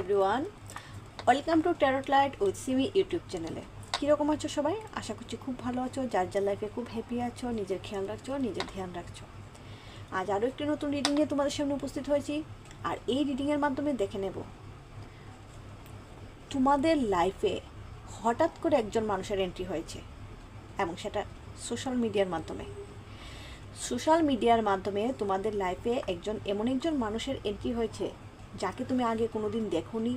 Everyone, welcome to tarot light with Simi YouTube চ্যানেলে। কীরকম আছো সবাই? আশা করছি খুব ভালো আছো, যার যার লাইফে খুব হ্যাপি আছো, নিজের খেয়াল রাখছো, নিজের ধ্যান রাখছো। আজ আরও একটি নতুন রিডিং নিয়ে তোমাদের সামনে উপস্থিত হয়েছি। আর এই রিডিংয়ের মাধ্যমে দেখে নেব তোমাদের লাইফে হঠাৎ করে একজন মানুষের এন্ট্রি হয়েছে এবং সেটা সোশ্যাল মিডিয়ার মাধ্যমে। সোশ্যাল মিডিয়ার মাধ্যমে তোমাদের লাইফে এমন একজন মানুষের এন্ট্রি হয়েছে যাকে তুমি আগে কোনোদিন দেখোনি,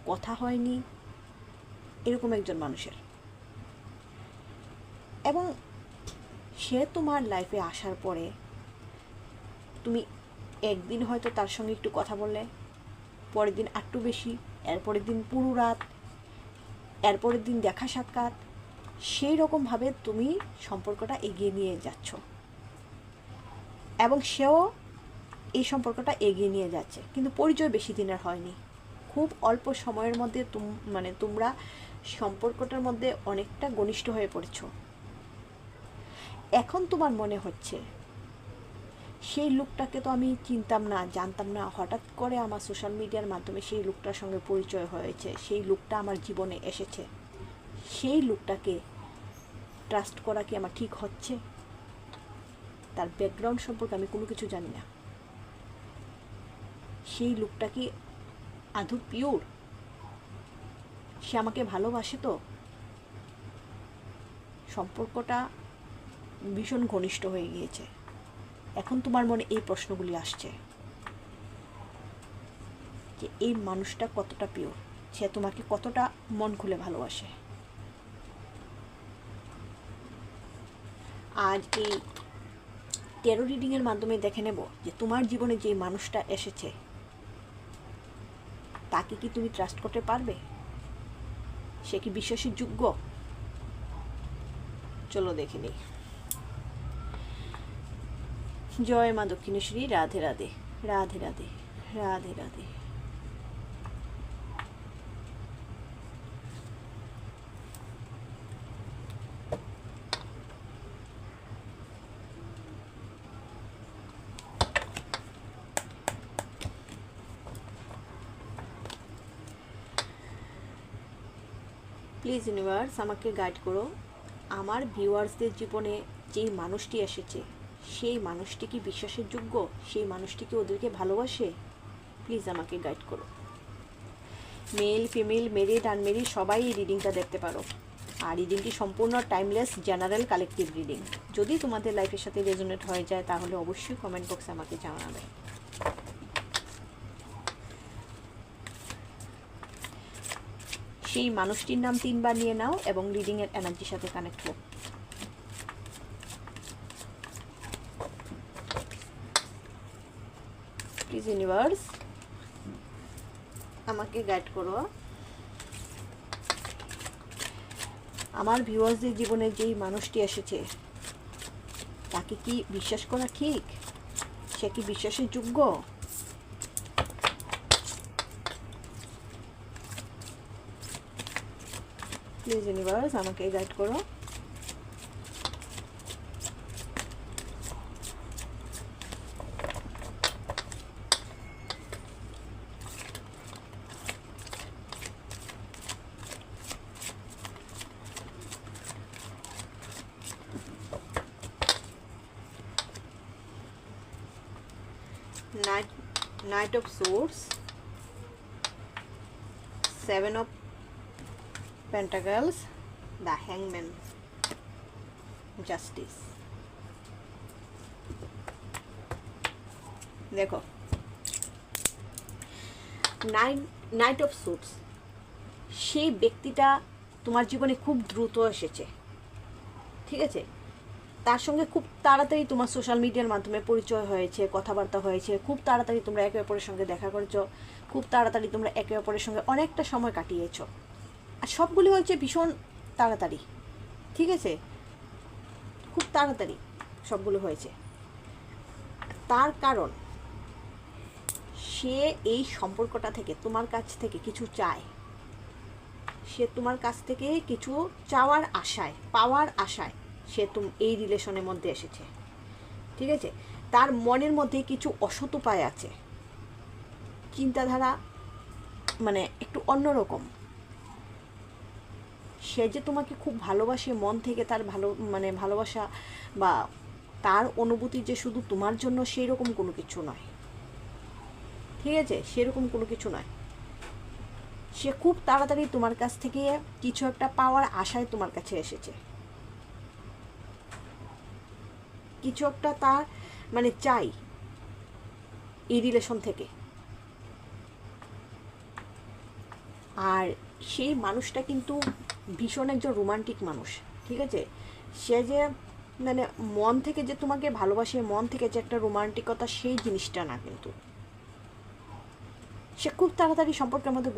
কথা হয়নি, এরকম একজন মানুষের। এবং সে তোমার লাইফে আসার পরে তুমি একদিন হয়তো তার সঙ্গে একটু কথা বললে, পরের দিন একটু বেশি, এরপরের দিন পুরো রাত, এরপরের দিন দেখা সাক্ষাৎ, সেই রকমভাবে তুমি সম্পর্কটা এগিয়ে নিয়ে যাচ্ছ এবং সেও এই সম্পর্কটা এগিয়ে নিয়ে যাচ্ছে। কিন্তু পরিচয় বেশি দিনের হয়নি, খুব অল্প সময়ের মধ্যে তোমরা সম্পর্কটার মধ্যে অনেকটা ঘনিষ্ঠ হয়ে পড়েছো। এখন তোমার মনে হচ্ছে সেই লোকটাকে তো আমি চিনতাম না, জানতাম না, হঠাৎ করে আমার সোশ্যাল মিডিয়ার মাধ্যমে সেই লোকটার সঙ্গে পরিচয় হয়েছে, সেই লোকটা আমার জীবনে এসেছে। সেই লোকটাকে ট্রাস্ট করা কি আমার ঠিক হচ্ছে? তার ব্যাকগ্রাউন্ড সম্পর্কে আমি কোনো কিছু জানি না। সেই লোকটা কি আদৌ পিওর? সে আমাকে ভালোবাসে তো? সম্পর্কটা ভীষণ ঘনিষ্ঠ হয়ে গিয়েছে। এখন তোমার মনে এই প্রশ্নগুলি আসছে যে এই মানুষটা কতটা পিওর, সে তোমাকে কতটা মন খুলে ভালোবাসে। আজ এই ট্যারো রিডিংয়ের মাধ্যমে দেখে নেব যে তোমার জীবনে যে মানুষটা এসেছে তাকে কি তুমি ট্রাস্ট করতে পারবে? সে কি বিশ্বাসের যোগ্য? চলো দেখে নিই। জয় মা দক্ষিণেশ্বরী, রাধে রাধে, রাধে রাধে, রাধে রাধে। প্লিজ ইউনিভার্স আমাকে গাইড করো। আমার ভিউয়ার্সদের জীবনে যেই মানুষটি এসেছে সেই মানুষটি কি বিশ্বাসের যোগ্য? সেই মানুষটি কি ওদেরকে ভালোবাসে? প্লিজ আমাকে গাইড করো। মেল, ফিমেল, মেরিড, আনমেরিড সবাই এই রিডিংটা দেখতে পারো। আর রিডিংটি সম্পূর্ণ টাইমলেস জেনারেল কালেকটিভ রিডিং। যদি তোমাদের লাইফের সাথে রেজোনেট হয়ে যায় তাহলে অবশ্যই কমেন্ট বক্সে আমাকে জানাবে। সেই মানুষটির নাম 3 বার নিয়ে নাও এবং রিডিংয়ের এনার্জির সাথে কানেক্ট হোক। প্লিজ ইউনিভার্স আমাকে গাইড করো। আমার ভিউয়ার্সদের জীবনে যেই মানুষটি এসেছে তাকে কি বিশ্বাস করা ঠিক? সে কি বিশ্বাসের যোগ্য? প্লিজ ইউনিভার্স আমাকে গাইড করো। Knight of Swords, 7 of Pentacles, the Hangman, Justice। দেখো, নাইট অফ সোর্ডস, সেই ব্যক্তিটা তোমার জীবনে খুব দ্রুত এসেছে, ঠিক আছে? তার সঙ্গে খুব তাড়াতাড়ি তোমার সোশ্যাল মিডিয়ার মাধ্যমে পরিচয় হয়েছে, কথাবার্তা হয়েছে, খুব তাড়াতাড়ি তোমরা একে অপরের সঙ্গে দেখা করেছো, খুব তাড়াতাড়ি তোমরা একে অপরের সঙ্গে অনেকটা সময় কাটিয়েছো। আর সবগুলি হয়েছে ভীষণ তাড়াতাড়ি, ঠিক আছে? খুব তাড়াতাড়ি সবগুলো হয়েছে। তার কারণ সে এই সম্পর্কটা থেকে তোমার কাছ থেকে কিছু চায়। সে তোমার কাছ থেকে কিছু চাওয়ার আশায়, পাওয়ার আশায় সে এই রিলেশনের মধ্যে এসেছে, ঠিক আছে? তার মনের মধ্যে কিছু অসৎ উপায় আছে, চিন্তাধারা মানে একটু অন্যরকম। সে যে তোমাকে খুব ভালোবাসে মন থেকে, তার মানে ভালোবাসা বা তার অনুভূতি যে শুধু তোমার জন্য, সেই রকম কোনো কিছু নয়। ঠিক আছে, সেরকম কোনো কিছু নয়। সে খুব তাড়াতাড়ি তোমার কাছ থেকে কিছু একটা পাওয়ার আশায় তোমার কাছে এসেছে। কিছু একটা তার মানে চাই এই রিলেশন থেকে। আর সেই মানুষটা কিন্তু ভীষণ একজন রোমান্টিক মানুষ। ঠিক আছে, সে যে মানে মন থেকে যে তোমাকে ভালোবাসে, মন থেকে যে একটা রোমান্টিকতা, সেই জিনিসটা না। কিন্তু সে খুব তাড়াতাড়ি সম্পর্কের মধ্যে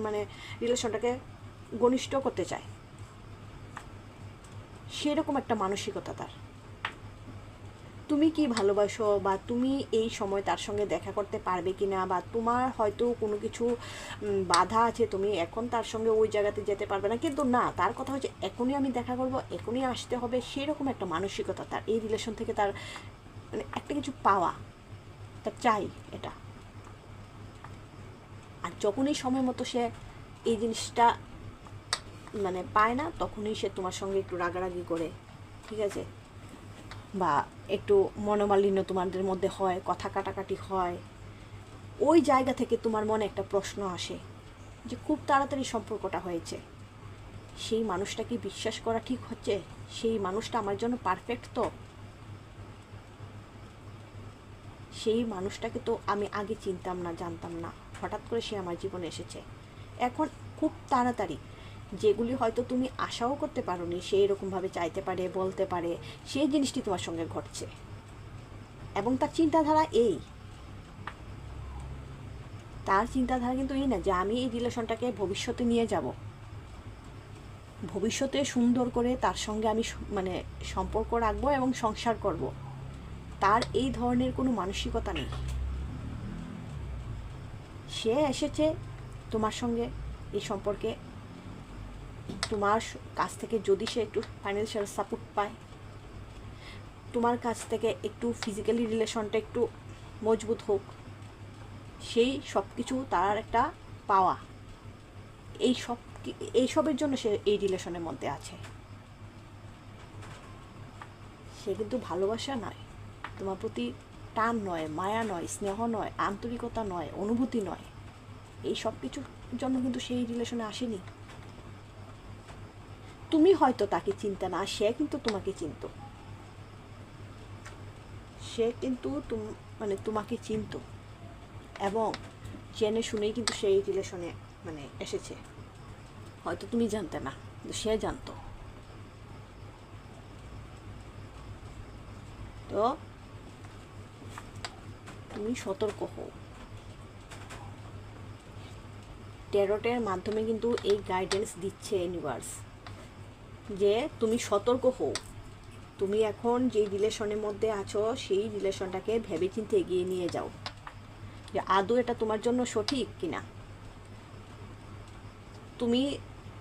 মানে রিলেশনটাকে ঘনিষ্ঠ করতে চায়। সেরকম একটা মানসিকতা তার। তুমি কি ভালোবাসো, বা তুমি এই সময় তার সঙ্গে দেখা করতে পারবে কি না, বা তোমার হয়তো কোনো কিছু বাধা আছে, তুমি এখন তার সঙ্গে ওই জায়গাতে যেতে পারবে না, কিন্তু না, তার কথা হচ্ছে এখনই আমি দেখা করব, এখনই আসতে হবে, সেরকম একটা মানসিকতা তার। এই রিলেশন থেকে তার মানে একটা কিছু পাওয়া, তার চাই এটা। আর যখনই সময় মতো সে এই জিনিসটা মানে পায় না, তখনই সে তোমার সঙ্গে একটু রাগারাগি করে, ঠিক আছে, বা একটু মনোমালিন্য তোমাদের মধ্যে হয়, কথা কাটাকাটি হয়। ওই জায়গা থেকে তোমার মনে একটা প্রশ্ন আসে যে খুব তাড়াতাড়ি সম্পর্কটা হয়েছে, সেই মানুষটাকে বিশ্বাস করা ঠিক হচ্ছে? সেই মানুষটা আমার জন্য পারফেক্ট তো? সেই মানুষটাকে তো আমি আগে চিনতাম না, জানতাম না, হঠাৎ করে সে আমার জীবনে এসেছে। এখন খুব তাড়াতাড়ি যেগুলি হয়তো তুমি আশাও করতে পারোনি, সেই রকমভাবে চাইতে পারে, বলতে পারে, সেই জিনিসটি তোমার সঙ্গে ঘটছে। এবং তার চিন্তাধারা এই, তার চিন্তাধারা কিন্তু এই না যে আমি এই রিলেশনটাকে ভবিষ্যতে নিয়ে যাব, ভবিষ্যতে সুন্দর করে তার সঙ্গে আমি মানে সম্পর্ক রাখবো এবং সংসার করব। তার এই ধরনের কোনো মানসিকতা নেই। সে এসেছে তোমার সঙ্গে এই সম্পর্কে, তোমার কাছ থেকে যদি সে একটু ফাইন্যান্সিয়াল সাপোর্ট পায়, তোমার কাছ থেকে একটু ফিজিক্যালি রিলেশনটা একটু মজবুত হোক, সেই সব কিছু তার একটা পাওয়া। এইসবের জন্য সে এই রিলেশনের মধ্যে আছে। সে কিন্তু ভালোবাসা নয়, তোমার প্রতি টান নয়, মায়া নয়, স্নেহ নয়, আন্তরিকতা নয়, অনুভূতি নয়, এই সব কিছুর জন্য কিন্তু সেই রিলেশনে আসেনি। তুমি হয়তো তাকে চিনতে না, সে কিন্তু তোমাকে চিনত। সে কিন্তু মানে তোমাকে চিনত, এবং জেনে শুনেই কিন্তু সেই রিলেশনে মানে এসেছে। হয়তো তুমি জানতে না, কিন্তু সে জানতো। তো তুমি সতর্ক হও। ট্যারোটের মাধ্যমে কিন্তু এই গাইডেন্স দিচ্ছে ইউনিভার্স, যে তুমি সতর্ক হও। তুমি এখন যেই রিলেশনের মধ্যে আছো, সেই রিলেশনটাকে ভেবেচিন্তে এগিয়ে নিয়ে যাও, যে আদৌ এটা তোমার জন্য সঠিক কিনা। তুমি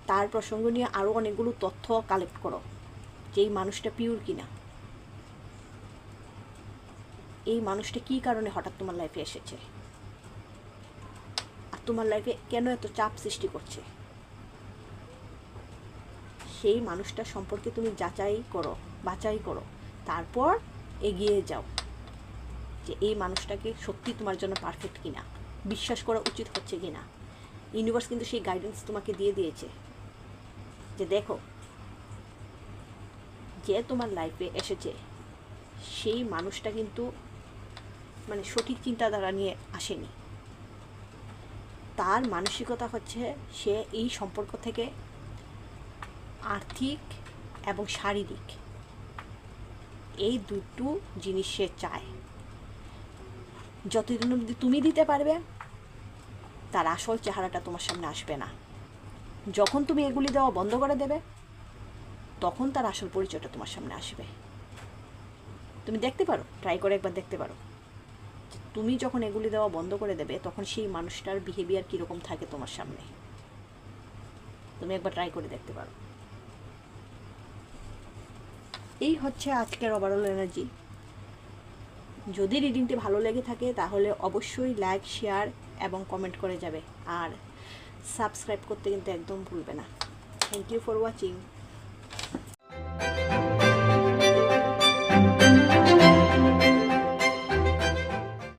তার প্রসঙ্গ নিয়ে আরও অনেকগুলো তথ্য কালেক্ট করো, যে এই মানুষটা পিওর কিনা, এই মানুষটা কী কারণে হঠাৎ তোমার লাইফে এসেছে, আর তোমার লাইফে কেন এত চাপ সৃষ্টি করছে। সেই মানুষটা সম্পর্কে তুমি বাছাই করো, তারপর এগিয়ে যাও, যে এই মানুষটাকে সত্যি তোমার জন্য পারফেক্ট কিনা, বিশ্বাস করা উচিত হচ্ছে কিনা। ইউনিভার্স কিন্তু সেই গাইডেন্স তোমাকে দিয়ে দিয়েছে, যে দেখো, যে তোমার লাইফে এসেছে সেই মানুষটা কিন্তু মানে সঠিক চিন্তাধারা নিয়ে আসেনি। তার মানসিকতা হচ্ছে সে এই সম্পর্ক থেকে আর্থিক এবং শারীরিক এই দুটো জিনিস সে চায়। যতদিন অবধি তুমি দিতে পারবে, তার আসল চেহারাটা তোমার সামনে আসবে না। যখন তুমি এগুলি দেওয়া বন্ধ করে দেবে, তখন তার আসল পরিচয়টা তোমার সামনে আসবে। তুমি দেখতে পারো, ট্রাই করে একবার দেখতে পারো, তুমি যখন এগুলি দেওয়া বন্ধ করে দেবে, তখন সেই মানুষটার বিহেভিয়ার কীরকম থাকে তোমার সামনে। তুমি একবার ট্রাই করে দেখতে পারো। এই হচ্ছে আজকের ওভারঅল এনার্জি। যদি রিডিংটি ভালো লেগে থাকে তাহলে অবশ্যই লাইক, শেয়ার এবং কমেন্ট করে যাবে, আর সাবস্ক্রাইব করতে কিন্তু একদম ভুলবে না। Thank you for watching.